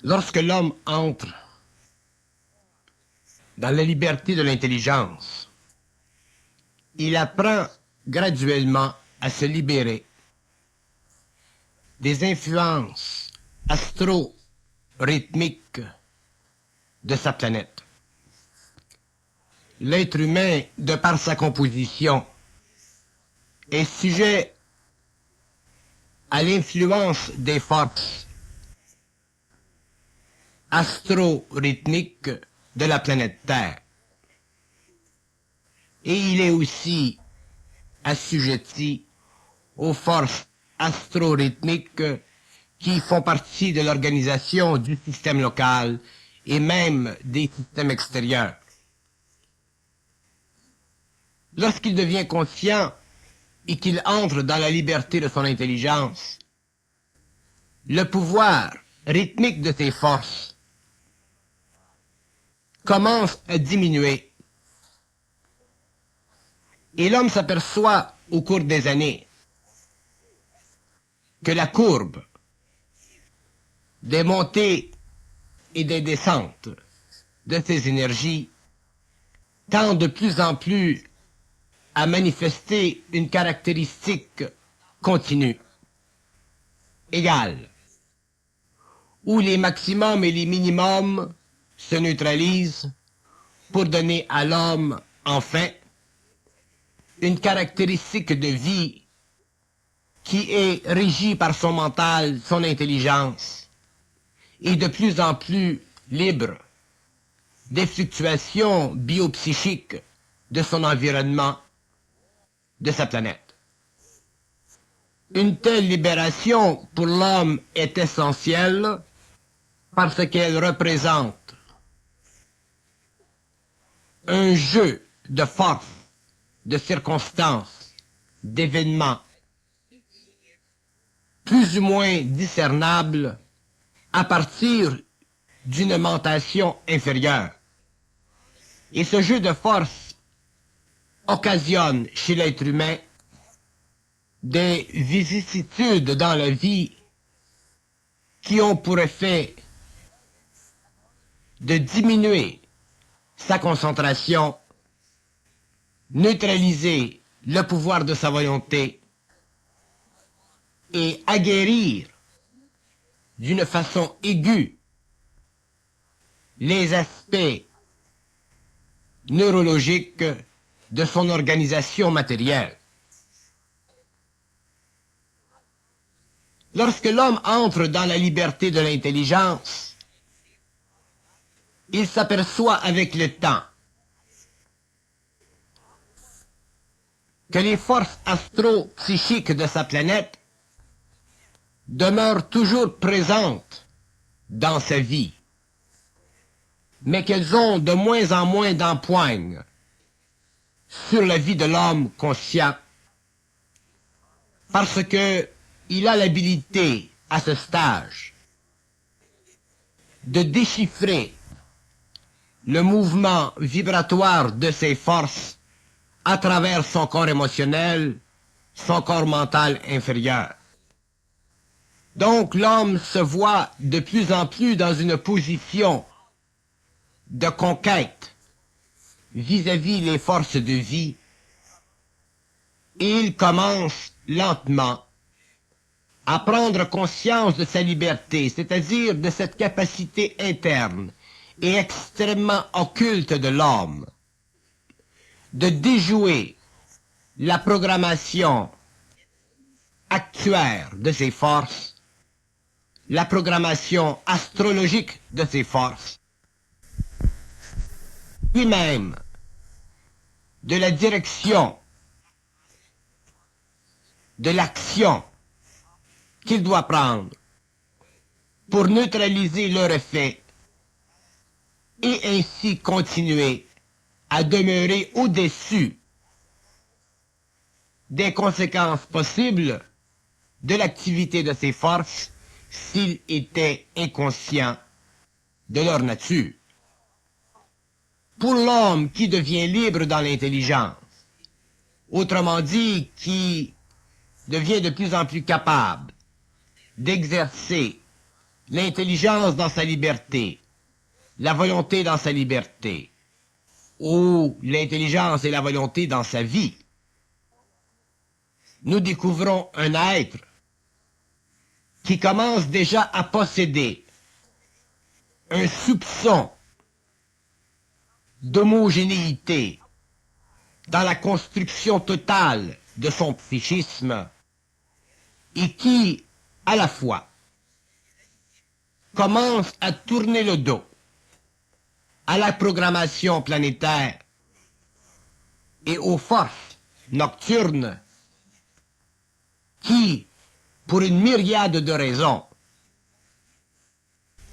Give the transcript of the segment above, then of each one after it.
Lorsque l'homme entre dans la liberté de l'intelligence, il apprend graduellement à se libérer des influences astro-rythmiques de sa planète. L'être humain, de par sa composition, est sujet à l'influence des forces astro-rythmiques de la planète Terre. Et il est aussi assujetti aux forces astro-rythmiques qui font partie de l'organisation du système local et même des systèmes extérieurs. Lorsqu'il devient conscient et qu'il entre dans la liberté de son intelligence, le pouvoir rythmique de ses forces commence à diminuer. Et l'homme s'aperçoit au cours des années que la courbe des montées et des descentes de ces énergies tend de plus en plus à manifester une caractéristique continue, égale, où les maximums et les minimums se neutralisent pour donner à l'homme, enfin, une caractéristique de vie qui est régie par son mental, son intelligence, et de plus en plus libre des fluctuations biopsychiques de son environnement, de sa planète. Une telle libération pour l'homme est essentielle parce qu'elle représente un jeu de force, de circonstances, d'événements plus ou moins discernables à partir d'une mentation inférieure. Et ce jeu de force occasionne chez l'être humain des vicissitudes dans la vie qui ont pour effet de diminuer sa concentration, neutraliser le pouvoir de sa volonté et aguerrir d'une façon aiguë les aspects neurologiques de son organisation matérielle. Lorsque l'homme entre dans la liberté de l'intelligence, il s'aperçoit avec le temps que les forces astro-psychiques de sa planète demeurent toujours présentes dans sa vie, mais qu'elles ont de moins en moins d'empoigne sur la vie de l'homme conscient, parce que il a l'habilité, à ce stage, de déchiffrer le mouvement vibratoire de ses forces à travers son corps émotionnel, son corps mental inférieur. Donc l'homme se voit de plus en plus dans une position de conquête vis-à-vis les forces de vie, et il commence lentement à prendre conscience de sa liberté, c'est-à-dire de cette capacité interne et extrêmement occulte de l'homme, de déjouer la programmation actuaire de ses forces, la programmation astrologique de ses forces, puis même de la direction, de l'action qu'il doit prendre pour neutraliser leur effet et ainsi continuer à demeurer au-dessus des conséquences possibles de l'activité de ces forces s'il était inconscient de leur nature. Pour l'homme qui devient libre dans l'intelligence, autrement dit, qui devient de plus en plus capable d'exercer l'intelligence dans sa liberté, la volonté dans sa liberté, ou l'intelligence et la volonté dans sa vie, nous découvrons un être qui commence déjà à posséder un soupçon d'homogénéité dans la construction totale de son psychisme et qui, à la fois, commence à tourner le dos à la programmation planétaire et aux forces nocturnes qui, pour une myriade de raisons,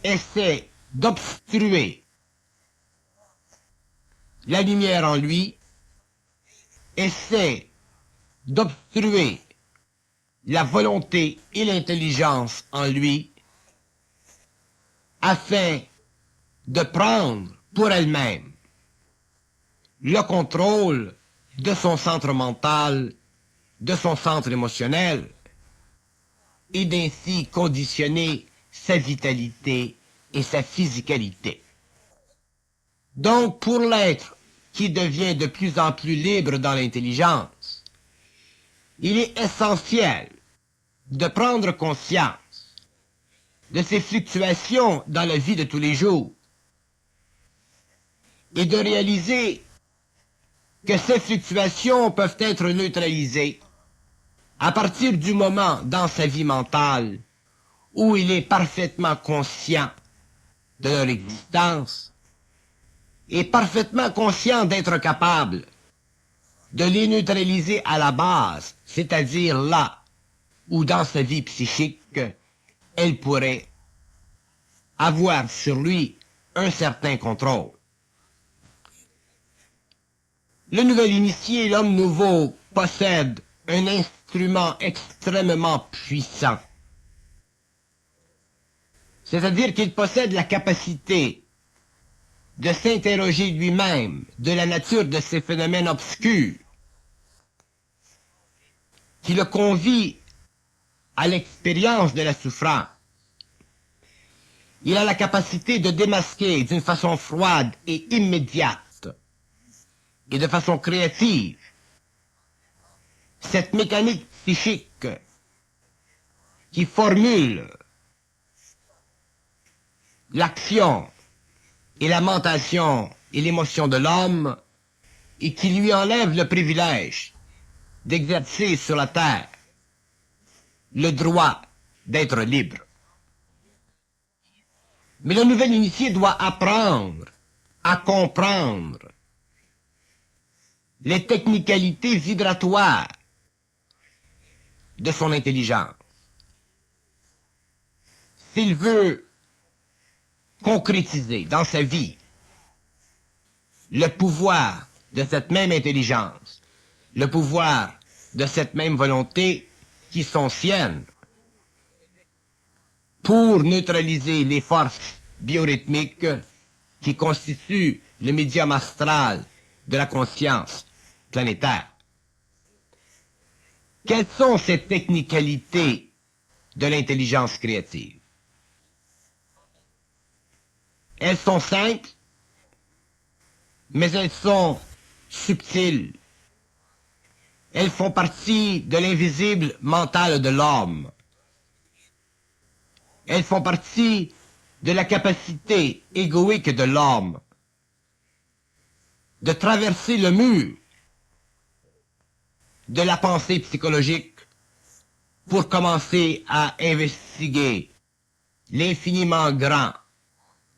essaient d'obstruer la lumière en lui, essaient d'obstruer la volonté et l'intelligence en lui, afin de prendre pour elle-même le contrôle de son centre mental, de son centre émotionnel, et d'ainsi conditionner sa vitalité et sa physicalité. Donc, pour l'être qui devient de plus en plus libre dans l'intelligence, il est essentiel de prendre conscience de ces fluctuations dans la vie de tous les jours et de réaliser que ces fluctuations peuvent être neutralisées à partir du moment dans sa vie mentale où il est parfaitement conscient de leur existence et parfaitement conscient d'être capable de les neutraliser à la base, c'est-à-dire là où dans sa vie psychique, elle pourrait avoir sur lui un certain contrôle. Le nouvel initié, l'homme nouveau, possède un instrument extrêmement puissant. C'est-à-dire qu'il possède la capacité de s'interroger lui-même de la nature de ces phénomènes obscurs qui le convient à l'expérience de la souffrance. Il a la capacité de démasquer d'une façon froide et immédiate et de façon créative cette mécanique psychique qui formule l'action et la mentation et l'émotion de l'homme et qui lui enlève le privilège d'exercer sur la terre le droit d'être libre. Mais le nouvel initié doit apprendre à comprendre les technicalités vibratoires de son intelligence. S'il veut concrétiser dans sa vie le pouvoir de cette même intelligence, le pouvoir de cette même volonté qui sont siennes, pour neutraliser les forces biorhythmiques qui constituent le médium astral de la conscience planétaire. Quelles sont ces technicalités de l'intelligence créative? Elles sont simples, mais elles sont subtiles. Elles font partie de l'invisible mental de l'homme. Elles font partie de la capacité égoïque de l'homme de traverser le mur de la pensée psychologique pour commencer à investiguer l'infiniment grand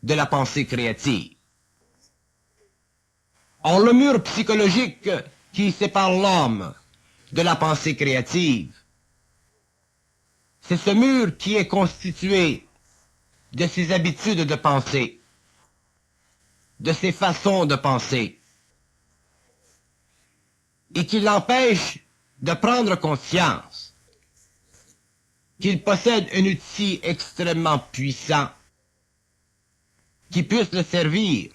de la pensée créative. Or, le mur psychologique qui sépare l'homme de la pensée créative, c'est ce mur qui est constitué de ses habitudes de penser, de ses façons de penser, et qui l'empêche de prendre conscience qu'il possède un outil extrêmement puissant qui puisse le servir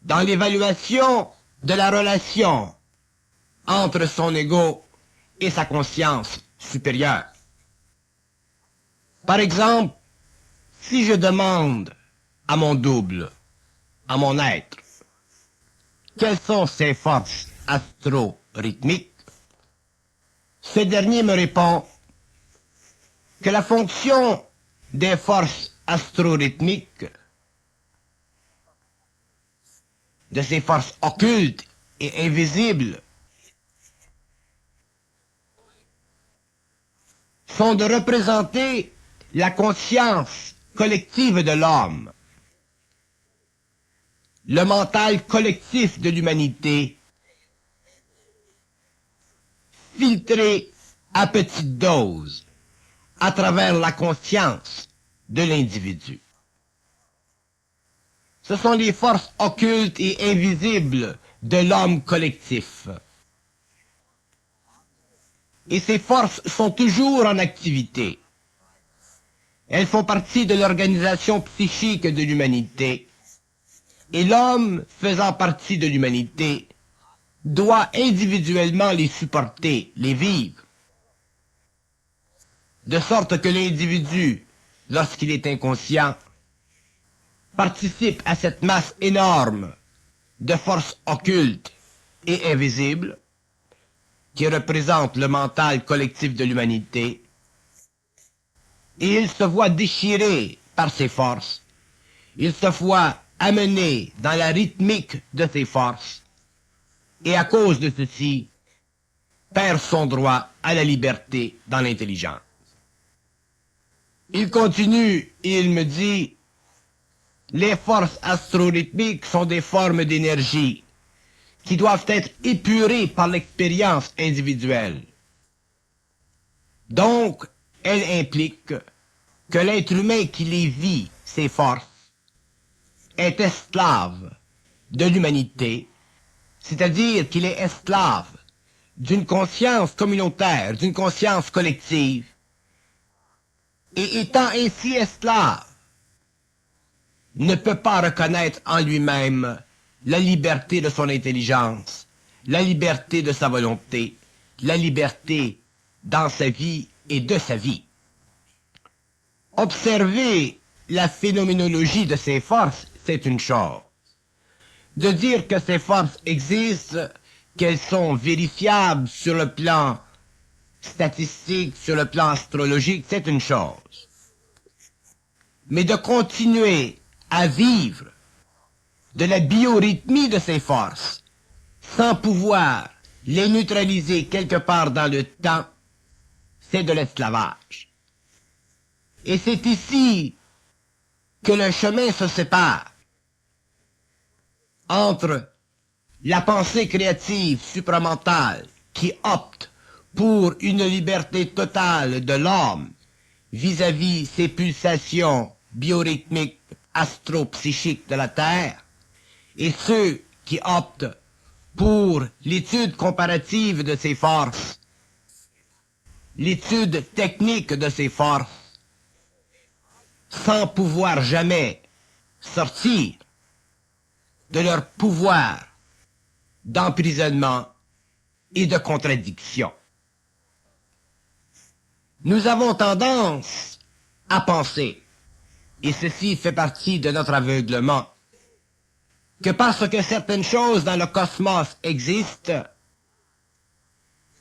dans l'évaluation de la relation entre son ego et sa conscience supérieure. Par exemple, si je demande à mon double, à mon être, quelles sont ses forces astro-rythmiques, ce dernier me répond que la fonction des forces astro-rythmiques, de ces forces occultes et invisibles, sont de représenter la conscience collective de l'homme, le mental collectif de l'humanité, filtré à petite dose à travers la conscience de l'individu. Ce sont les forces occultes et invisibles de l'homme collectif. Et ces forces sont toujours en activité. Elles font partie de l'organisation psychique de l'humanité. Et l'homme, faisant partie de l'humanité, doit individuellement les supporter, les vivre. De sorte que l'individu, lorsqu'il est inconscient, participe à cette masse énorme de forces occultes et invisibles qui représente le mental collectif de l'humanité, et il se voit déchiré par ces forces, il se voit amené dans la rythmique de ces forces, et à cause de ceci, perd son droit à la liberté dans l'intelligence. Il continue et il me dit, les forces astro-rythmiques sont des formes d'énergie qui doivent être épurées par l'expérience individuelle. Donc, elles impliquent que l'être humain qui les vit, ces forces, est esclave de l'humanité, c'est-à-dire qu'il est esclave d'une conscience communautaire, d'une conscience collective, et étant ainsi esclave, ne peut pas reconnaître en lui-même la liberté de son intelligence, la liberté de sa volonté, la liberté dans sa vie et de sa vie. Observer la phénoménologie de ces forces, c'est une chose. De dire que ces forces existent, qu'elles sont vérifiables sur le plan statistique, sur le plan astrologique, c'est une chose. Mais de continuer à vivre de la biorhythmie de ces forces, sans pouvoir les neutraliser quelque part dans le temps, c'est de l'esclavage. Et c'est ici que le chemin se sépare entre la pensée créative supramentale qui opte pour une liberté totale de l'homme vis-à-vis ses pulsations biorhythmiques astro-psychiques de la Terre, et ceux qui optent pour l'étude comparative de ces forces, l'étude technique de ces forces, sans pouvoir jamais sortir de leur pouvoir d'emprisonnement et de contradiction. Nous avons tendance à penser, et ceci fait partie de notre aveuglement, que parce que certaines choses dans le cosmos existent,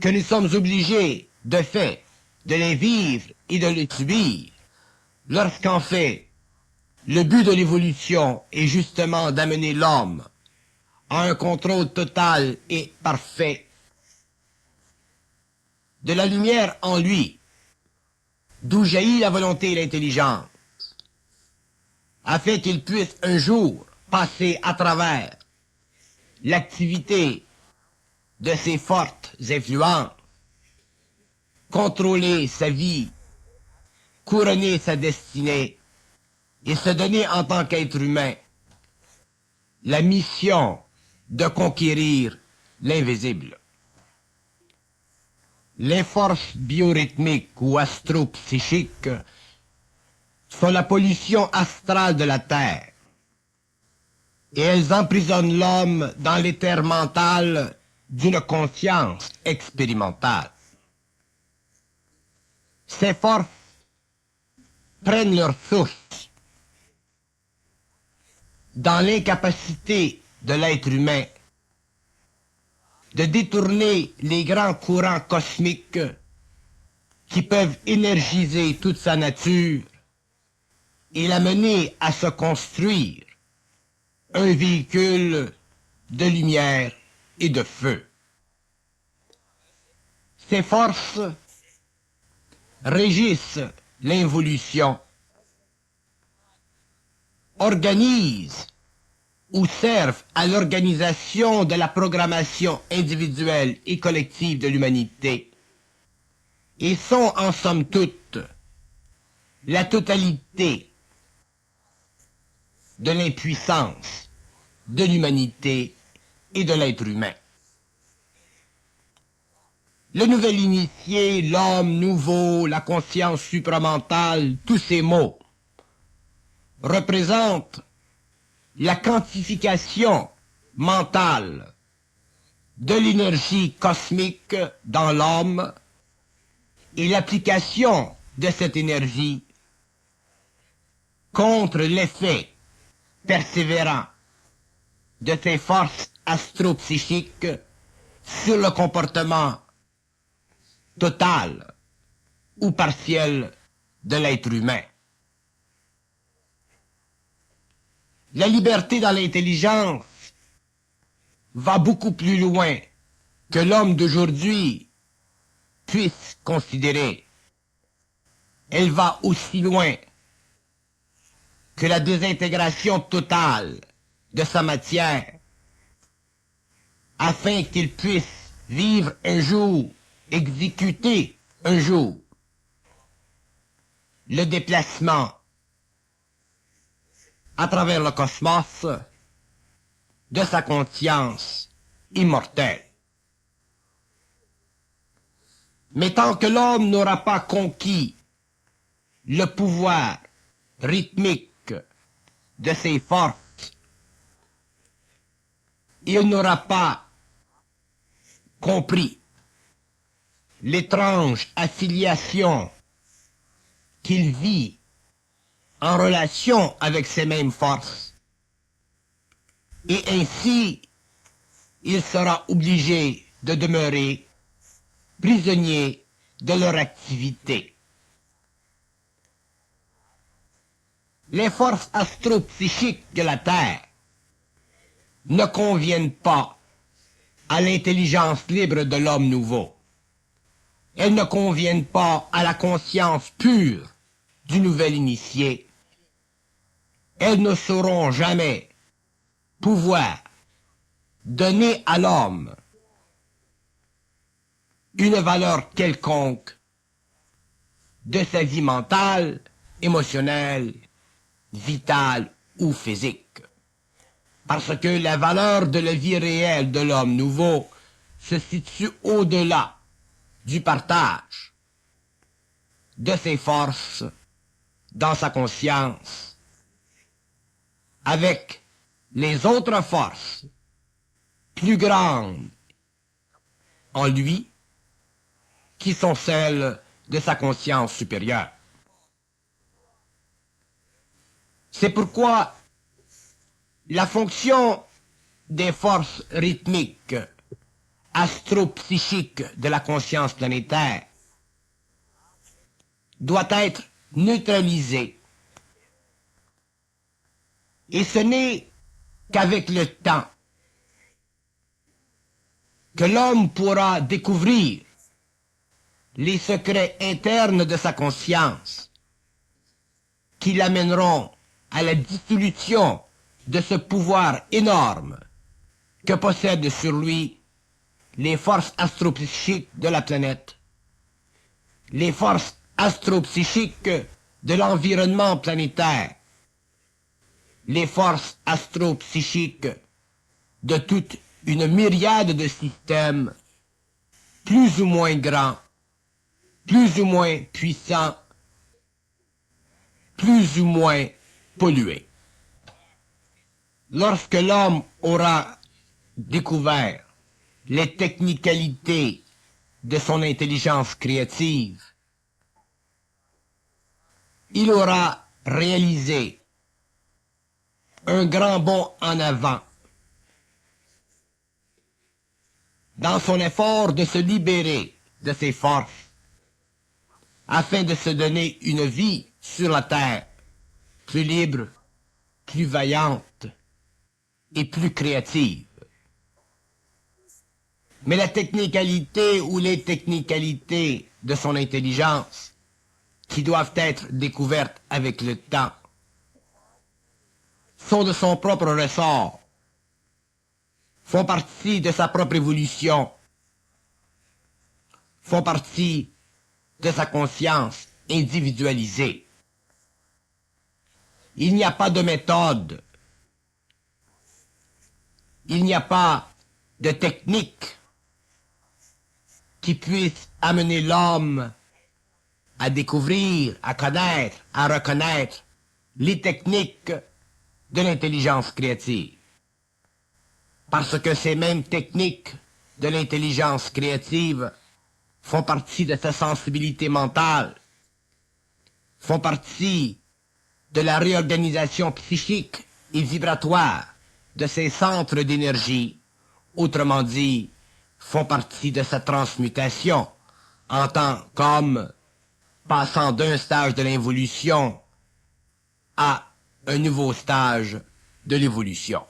que nous sommes obligés, de fait, de les vivre et de les subir, lorsqu'en fait, le but de l'évolution est justement d'amener l'homme à un contrôle total et parfait de la lumière en lui, d'où jaillit la volonté et l'intelligence, afin qu'il puisse un jour passer à travers l'activité de ses fortes influences, contrôler sa vie, couronner sa destinée et se donner en tant qu'être humain la mission de conquérir l'invisible. Les forces biorhythmiques ou astro-psychiques sont la pollution astrale de la Terre, et elles emprisonnent l'homme dans l'éther mental d'une conscience expérimentale. Ces forces prennent leur source dans l'incapacité de l'être humain de détourner les grands courants cosmiques qui peuvent énergiser toute sa nature et l'amener à se construire un véhicule de lumière et de feu. Ces forces régissent l'involution, organisent ou servent à l'organisation de la programmation individuelle et collective de l'humanité et sont en somme toute la totalité de l'impuissance de l'humanité et de l'être humain. Le nouvel initié, l'homme nouveau, la conscience supramentale, tous ces mots représentent la quantification mentale de l'énergie cosmique dans l'homme et l'application de cette énergie contre l'effet persévérant de ces forces astropsychiques sur le comportement total ou partiel de l'être humain. La liberté dans l'intelligence va beaucoup plus loin que l'homme d'aujourd'hui puisse considérer. Elle va aussi loin que la désintégration totale de sa matière afin qu'il puisse vivre un jour, exécuter un jour le déplacement à travers le cosmos de sa conscience immortelle. Mais tant que l'homme n'aura pas conquis le pouvoir rythmique de ses forces, il n'aura pas compris l'étrange affiliation qu'il vit en relation avec ces mêmes forces. Et ainsi, il sera obligé de demeurer prisonnier de leur activité. Les forces astropsychiques de la Terre ne conviennent pas à l'intelligence libre de l'homme nouveau. Elles ne conviennent pas à la conscience pure du nouvel initié. Elles ne sauront jamais pouvoir donner à l'homme une valeur quelconque de sa vie mentale, émotionnelle, vitale ou physique. Parce que la valeur de la vie réelle de l'homme nouveau se situe au-delà du partage de ses forces dans sa conscience avec les autres forces plus grandes en lui qui sont celles de sa conscience supérieure. C'est pourquoi la fonction des forces rythmiques astropsychiques de la conscience planétaire doit être neutralisée. Et ce n'est qu'avec le temps que l'homme pourra découvrir les secrets internes de sa conscience qui l'amèneront à la dissolution de ce pouvoir énorme que possèdent sur lui les forces astropsychiques de la planète, les forces astropsychiques de l'environnement planétaire, les forces astropsychiques de toute une myriade de systèmes plus ou moins grands, plus ou moins puissants, plus ou moins pollués. Lorsque l'homme aura découvert les technicalités de son intelligence créative, il aura réalisé un grand bond en avant dans son effort de se libérer de ses forces afin de se donner une vie sur la terre plus libre, plus vaillante et plus créative. Mais la technicalité ou les technicalités de son intelligence, qui doivent être découvertes avec le temps, sont de son propre ressort, font partie de sa propre évolution, font partie de sa conscience individualisée. Il n'y a pas de méthode, il n'y a pas de technique qui puisse amener l'homme à découvrir, à connaître, à reconnaître les techniques de l'intelligence créative. Parce que ces mêmes techniques de l'intelligence créative font partie de sa sensibilité mentale, font partie de la réorganisation psychique et vibratoire de ses centres d'énergie, autrement dit, font partie de sa transmutation en tant qu'homme passant d'un stage de l'involution à un nouveau stage de l'évolution.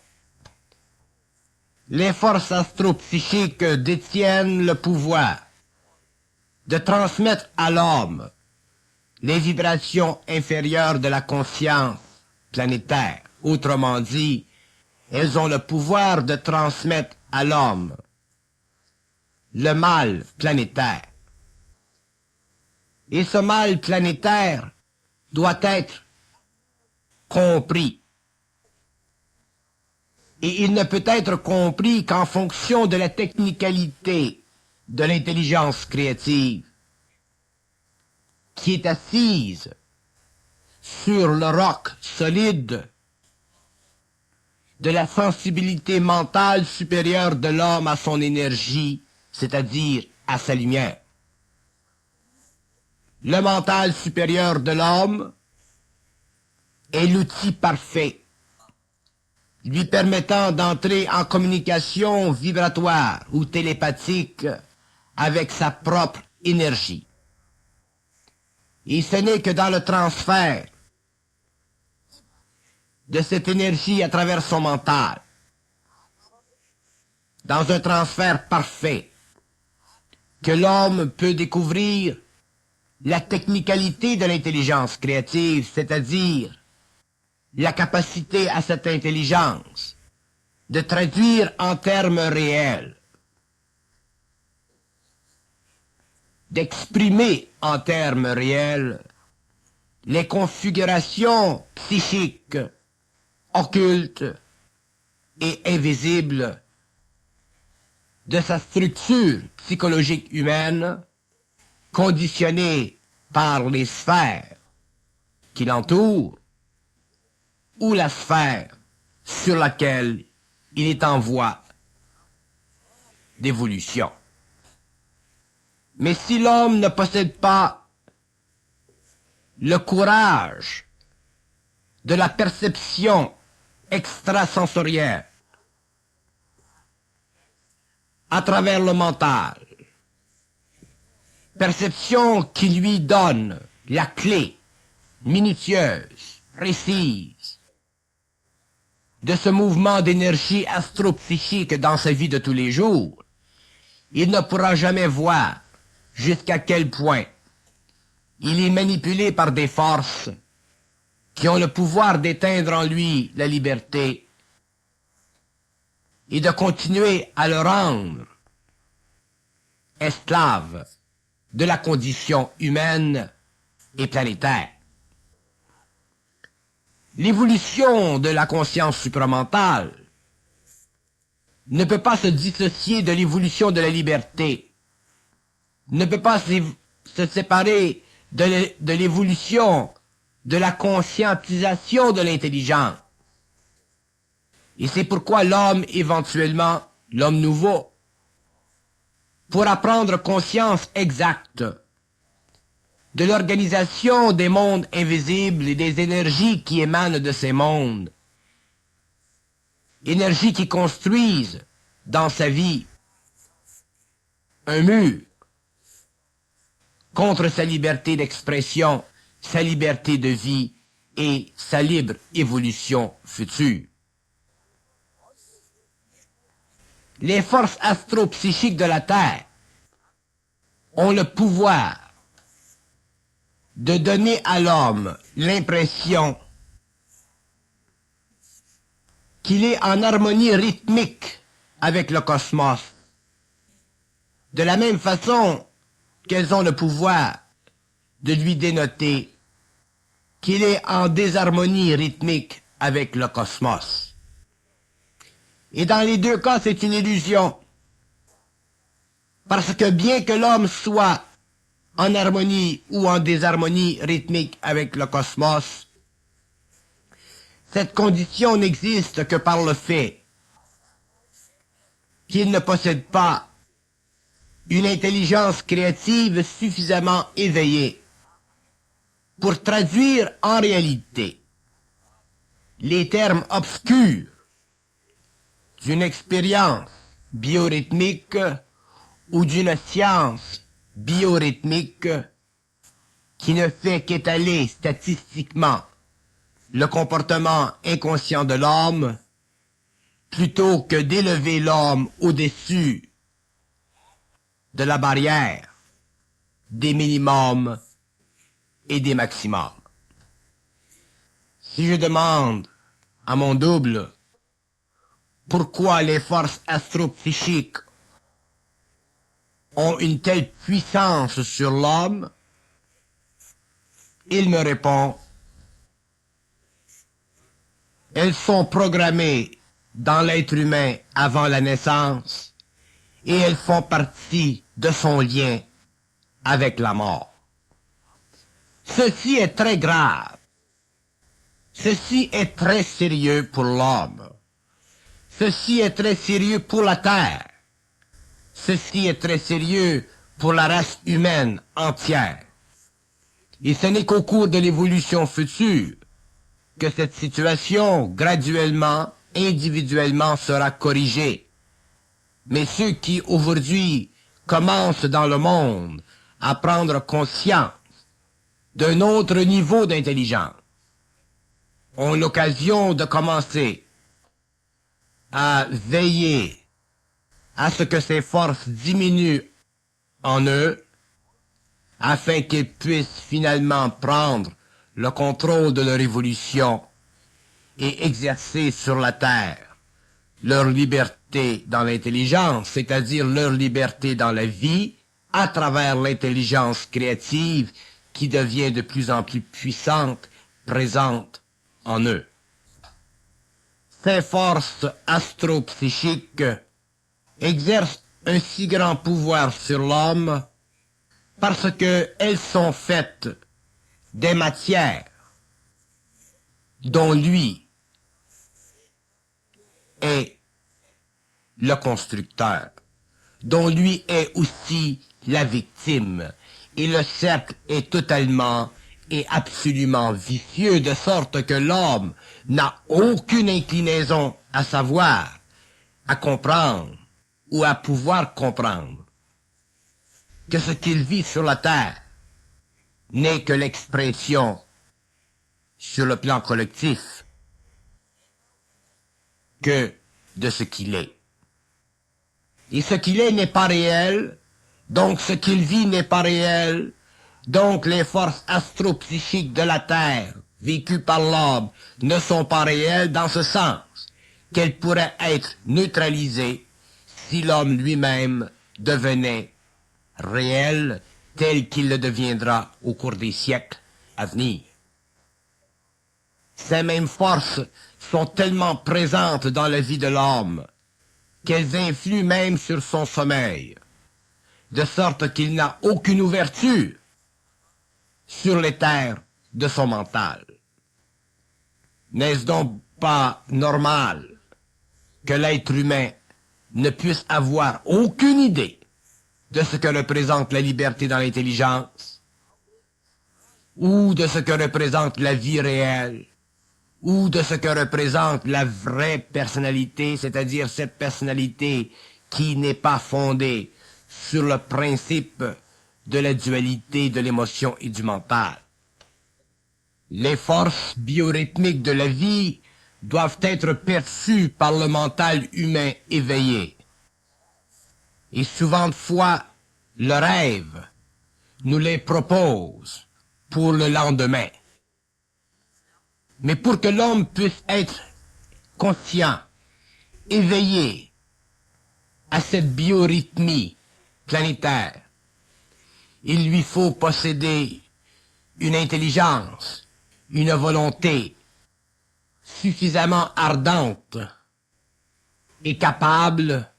Les forces astropsychiques détiennent le pouvoir de transmettre à l'homme les vibrations inférieures de la conscience planétaire. Autrement dit, elles ont le pouvoir de transmettre à l'homme le mal planétaire. Et ce mal planétaire doit être compris. Et il ne peut être compris qu'en fonction de la technicalité de l'intelligence créative qui est assise sur le roc solide de la sensibilité mentale supérieure de l'homme à son énergie, c'est-à-dire à sa lumière. Le mental supérieur de l'homme est l'outil parfait, lui permettant d'entrer en communication vibratoire ou télépathique avec sa propre énergie. Et ce n'est que dans le transfert de cette énergie à travers son mental, dans un transfert parfait, que l'homme peut découvrir la technicalité de l'intelligence créative, c'est-à-dire la capacité à cette intelligence de traduire en termes réels, d'exprimer en termes réels les configurations psychiques occultes et invisibles de sa structure psychologique humaine, conditionnée par les sphères qui l'entourent, ou la sphère sur laquelle il est en voie d'évolution. Mais si l'homme ne possède pas le courage de la perception extrasensorielle à travers le mental, perception qui lui donne la clé minutieuse, précise, de ce mouvement d'énergie astropsychique dans sa vie de tous les jours, il ne pourra jamais voir jusqu'à quel point il est manipulé par des forces qui ont le pouvoir d'éteindre en lui la liberté et de continuer à le rendre esclave de la condition humaine et planétaire. L'évolution de la conscience supramentale ne peut pas se dissocier de l'évolution de la liberté, ne peut pas se séparer de l'évolution de la conscientisation de l'intelligence. Et c'est pourquoi l'homme, éventuellement, l'homme nouveau, pourra prendre conscience exacte de l'organisation des mondes invisibles et des énergies qui émanent de ces mondes. Énergies qui construisent dans sa vie un mur contre sa liberté d'expression, sa liberté de vie et sa libre évolution future. Les forces astro-psychiques de la Terre ont le pouvoir de donner à l'homme l'impression qu'il est en harmonie rythmique avec le cosmos, de la même façon qu'elles ont le pouvoir de lui dénoter qu'il est en désharmonie rythmique avec le cosmos. Et dans les deux cas, c'est une illusion. Parce que bien que l'homme soit en harmonie ou en désharmonie rythmique avec le cosmos, cette condition n'existe que par le fait qu'il ne possède pas une intelligence créative suffisamment éveillée pour traduire en réalité les termes obscurs d'une expérience biorythmique ou d'une science biorythmique qui ne fait qu'étaler statistiquement le comportement inconscient de l'homme plutôt que d'élever l'homme au-dessus de la barrière des minimums et des maximums. Si je demande à mon double pourquoi les forces astro-psychiques ont une telle puissance sur l'homme, il me répond: elles sont programmées dans l'être humain avant la naissance et elles font partie de son lien avec la mort. Ceci est très grave. Ceci est très sérieux pour l'homme. Ceci est très sérieux pour la Terre. Ceci est très sérieux pour la race humaine entière. Et ce n'est qu'au cours de l'évolution future que cette situation, graduellement, individuellement, sera corrigée. Mais ceux qui, aujourd'hui, commencent dans le monde à prendre conscience d'un autre niveau d'intelligence, ont l'occasion de commencer à veiller à ce que ces forces diminuent en eux, afin qu'ils puissent finalement prendre le contrôle de leur évolution et exercer sur la Terre leur liberté dans l'intelligence, c'est-à-dire leur liberté dans la vie, à travers l'intelligence créative qui devient de plus en plus puissante, présente en eux. Ces forces astro-psychiques exercent un si grand pouvoir sur l'homme parce qu'elles sont faites des matières dont lui est le constructeur, dont lui est aussi la victime, et le cercle est totalement et absolument vicieux, de sorte que l'homme n'a aucune inclinaison à savoir, à comprendre, ou à pouvoir comprendre que ce qu'il vit sur la terre n'est que l'expression, sur le plan collectif, que de ce qu'il est. Et ce qu'il est n'est pas réel, donc ce qu'il vit n'est pas réel, donc les forces astro-psychiques de la Terre, vécues par l'homme, ne sont pas réelles dans ce sens qu'elles pourraient être neutralisées si l'homme lui-même devenait réel tel qu'il le deviendra au cours des siècles à venir. Ces mêmes forces sont tellement présentes dans la vie de l'homme qu'elles influent même sur son sommeil, de sorte qu'il n'a aucune ouverture sur les terres de son mental. N'est-ce donc pas normal que l'être humain ne puisse avoir aucune idée de ce que représente la liberté dans l'intelligence? ou de ce que représente la vie réelle, ou de ce que représente la vraie personnalité, c'est-à-dire cette personnalité qui n'est pas fondée sur le principe de la dualité de l'émotion et du mental. Les forces biorhythmiques de la vie doivent être perçues par le mental humain éveillé. Et souvent de fois, le rêve nous les propose pour le lendemain. Mais pour que l'homme puisse être conscient, éveillé à cette biorhythmie planétaire, il lui faut posséder une intelligence, une volonté suffisamment ardente et capable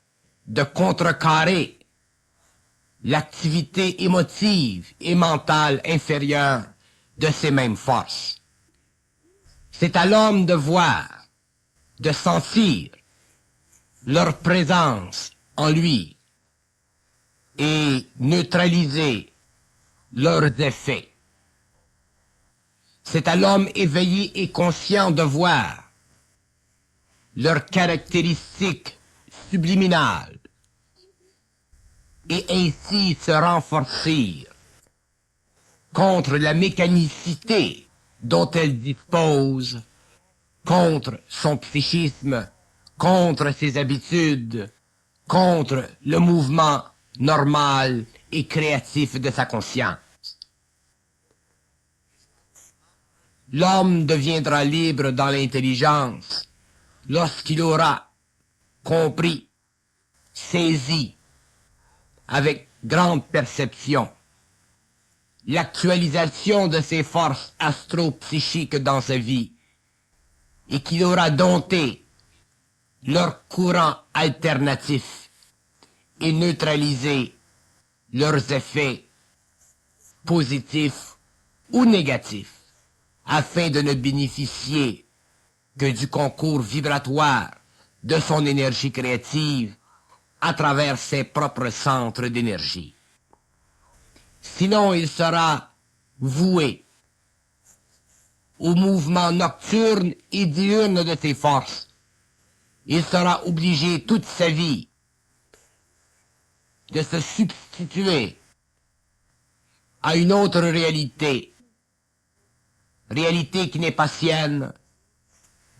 de contrecarrer l'activité émotive et mentale inférieure de ces mêmes forces. C'est à l'homme de voir, de sentir leur présence en lui et neutraliser leurs effets. C'est à l'homme éveillé et conscient de voir leurs caractéristiques subliminales et ainsi se renforcer contre la mécanicité dont elle dispose, contre son psychisme, contre ses habitudes, contre le mouvement normal et créatif de sa conscience. L'homme deviendra libre dans l'intelligence lorsqu'il aura compris, saisi, avec grande perception, l'actualisation de ses forces astro-psychiques dans sa vie et qu'il aura dompté leurs courants alternatifs et neutralisé leurs effets positifs ou négatifs afin de ne bénéficier que du concours vibratoire de son énergie créative à travers ses propres centres d'énergie. Sinon, il sera voué au mouvement nocturne et diurne de ses forces. Il sera obligé toute sa vie de se substituer à une autre réalité, réalité qui n'est pas sienne,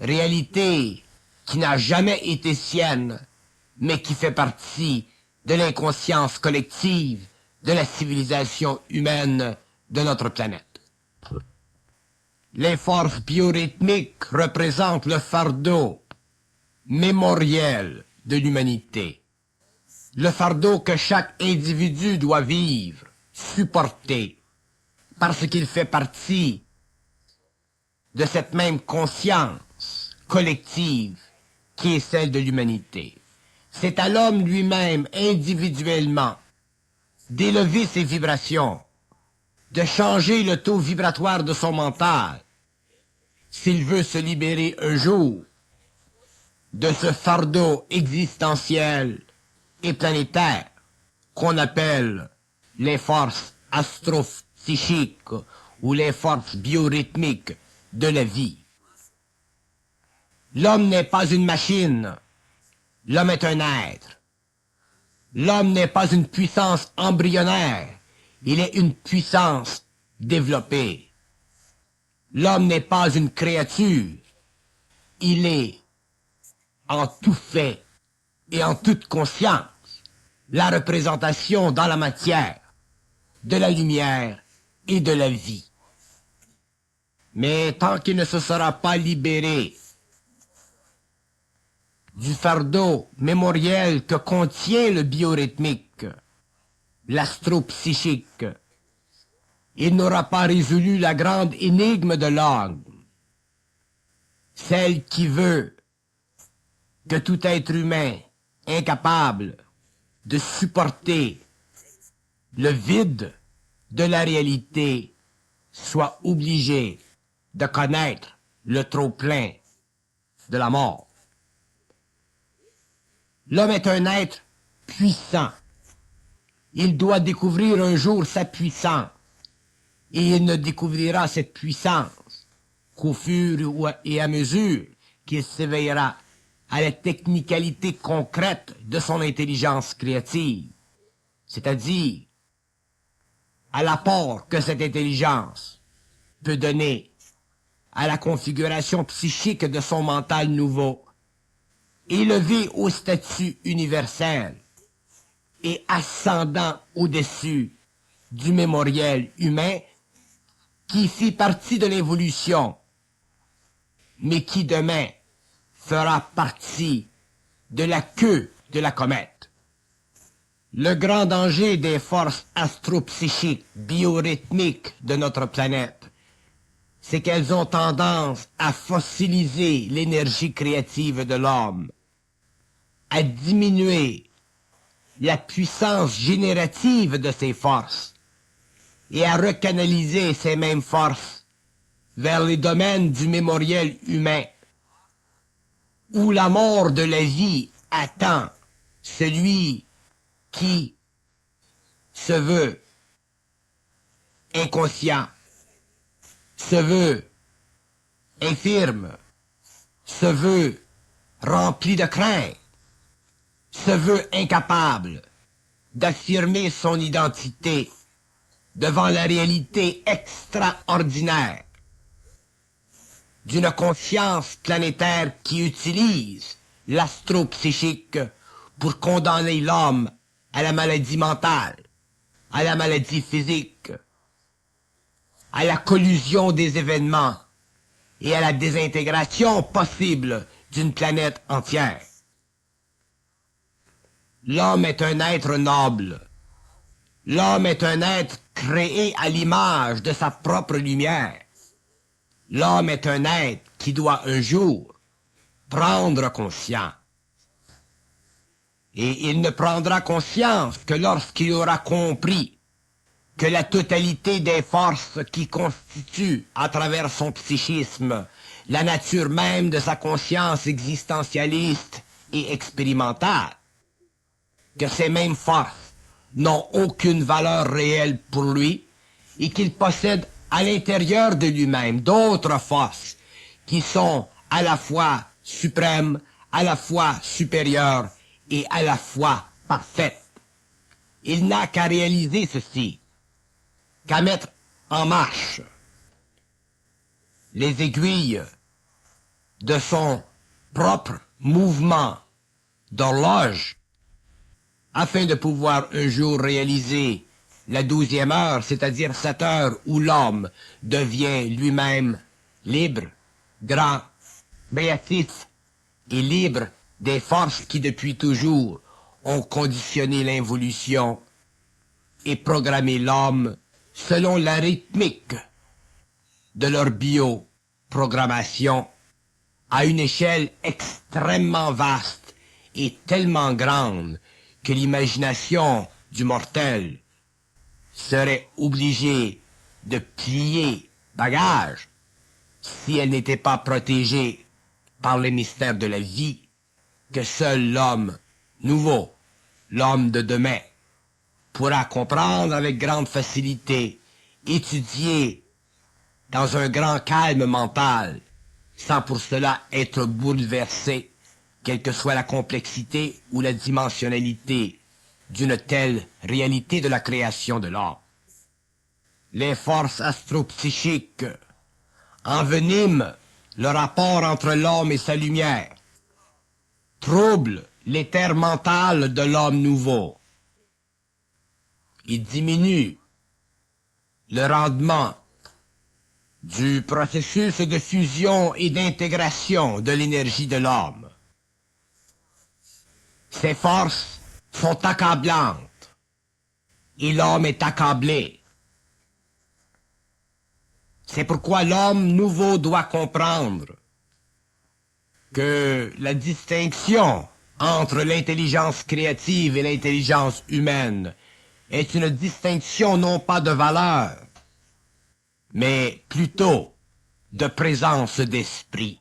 réalité qui n'a jamais été sienne, mais qui fait partie de l'inconscience collective de la civilisation humaine de notre planète. Les forces biorhythmiques représentent le fardeau mémoriel de l'humanité, le fardeau que chaque individu doit vivre, supporter, parce qu'il fait partie de cette même conscience collective qui est celle de l'humanité. C'est à l'homme lui-même, individuellement, d'élever ses vibrations, de changer le taux vibratoire de son mental, s'il veut se libérer un jour de ce fardeau existentiel et planétaire qu'on appelle les forces astropsychiques ou les forces biorhythmiques de la vie. L'homme n'est pas une machine, l'homme est un être. L'homme n'est pas une puissance embryonnaire, il est une puissance développée. L'homme n'est pas une créature, il est en tout fait et en toute conscience la représentation dans la matière de la lumière et de la vie. Mais tant qu'il ne se sera pas libéré du fardeau mémoriel que contient le biorhythmique, l'astropsychique, il n'aura pas résolu la grande énigme de l'homme, celle qui veut que tout être humain incapable de supporter le vide de la réalité soit obligé de connaître le trop-plein de la mort. L'homme est un être puissant. Il doit découvrir un jour sa puissance. Et il ne découvrira cette puissance qu'au fur et à mesure qu'il s'éveillera à la technicalité concrète de son intelligence créative, c'est-à-dire à l'apport que cette intelligence peut donner à la configuration psychique de son mental nouveau, élevé au statut universel et ascendant au-dessus du mémoriel humain qui fit partie de l'évolution, mais qui demain fera partie de la queue de la comète. Le grand danger des forces astropsychiques biorhythmiques de notre planète, c'est qu'elles ont tendance à fossiliser l'énergie créative de l'homme, à diminuer la puissance générative de ces forces et à recanaliser ces mêmes forces vers les domaines du mémoriel humain, où la mort de la vie attend celui qui se veut inconscient, se veut infirme, se veut rempli de crainte, se veut incapable d'affirmer son identité devant la réalité extraordinaire d'une conscience planétaire qui utilise l'astropsychique pour condamner l'homme à la maladie mentale, à la maladie physique, à la collusion des événements et à la désintégration possible d'une planète entière. L'homme est un être noble. L'homme est un être créé à l'image de sa propre lumière. L'homme est un être qui doit un jour prendre conscience. Et il ne prendra conscience que lorsqu'il aura compris que la totalité des forces qui constituent, à travers son psychisme, la nature même de sa conscience existentialiste et expérimentale, que ces mêmes forces n'ont aucune valeur réelle pour lui et qu'il possède à l'intérieur de lui-même d'autres forces qui sont à la fois suprêmes, à la fois supérieures et à la fois parfaites. Il n'a qu'à réaliser ceci, qu'à mettre en marche les aiguilles de son propre mouvement d'horloge afin de pouvoir un jour réaliser la 12e heure, c'est-à-dire cette heure où l'homme devient lui-même libre, grand, béatif et libre des forces qui depuis toujours ont conditionné l'involution et programmé l'homme selon la rythmique de leur bioprogrammation à une échelle extrêmement vaste et tellement grande que l'imagination du mortel serait obligée de plier bagage si elle n'était pas protégée par les mystères de la vie que seul l'homme nouveau, l'homme de demain, pourra comprendre avec grande facilité, étudier dans un grand calme mental, sans pour cela être bouleversé, quelle que soit la complexité ou la dimensionnalité d'une telle réalité de la création de l'homme. Les forces astropsychiques enveniment le rapport entre l'homme et sa lumière, troublent l'éther mental de l'homme nouveau. Il diminue le rendement du processus de fusion et d'intégration de l'énergie de l'homme. Ces forces sont accablantes et l'homme est accablé. C'est pourquoi l'homme nouveau doit comprendre que la distinction entre l'intelligence créative et l'intelligence humaine est une distinction non pas de valeur, mais plutôt de présence d'esprit.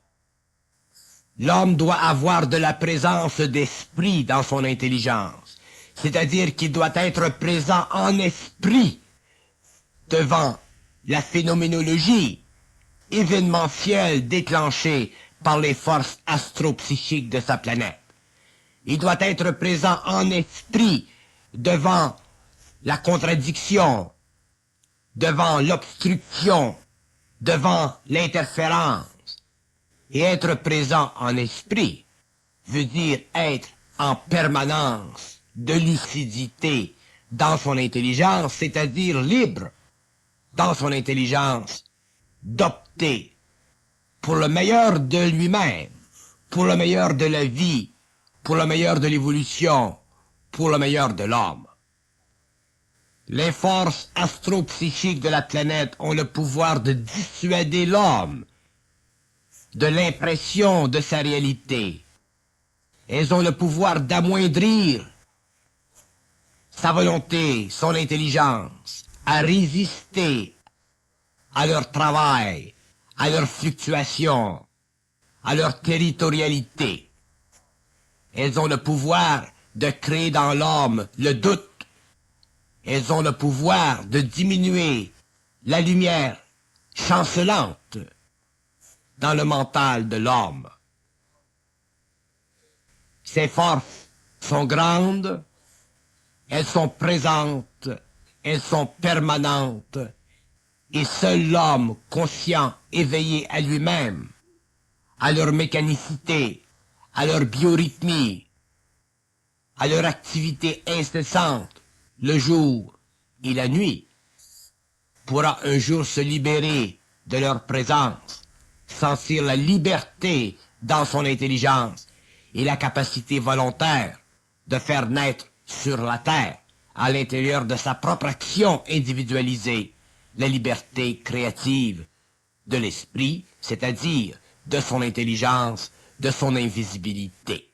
L'homme doit avoir de la présence d'esprit dans son intelligence, c'est-à-dire qu'il doit être présent en esprit devant la phénoménologie événementielle déclenchée par les forces astropsychiques de sa planète. Il doit être présent en esprit devant la contradiction, devant l'obstruction, devant l'interférence. Et être présent en esprit veut dire être en permanence de lucidité dans son intelligence, c'est-à-dire libre dans son intelligence d'opter pour le meilleur de lui-même, pour le meilleur de la vie, pour le meilleur de l'évolution, pour le meilleur de l'homme. Les forces astropsychiques de la planète ont le pouvoir de dissuader l'homme de l'impression de sa réalité. Elles ont le pouvoir d'amoindrir sa volonté, son intelligence, à résister à leur travail, à leur fluctuation, à leur territorialité. Elles ont le pouvoir de créer dans l'homme le doute. Elles ont le pouvoir de diminuer la lumière chancelante dans le mental de l'homme. Ces forces sont grandes, elles sont présentes, elles sont permanentes, et seul l'homme conscient, éveillé à lui-même, à leur mécanicité, à leur biorhythmie, à leur activité incessante, le jour et la nuit, pourra un jour se libérer de leur présence, sentir la liberté dans son intelligence et la capacité volontaire de faire naître sur la terre, à l'intérieur de sa propre action individualisée, la liberté créative de l'esprit, c'est-à-dire de son intelligence, de son invisibilité.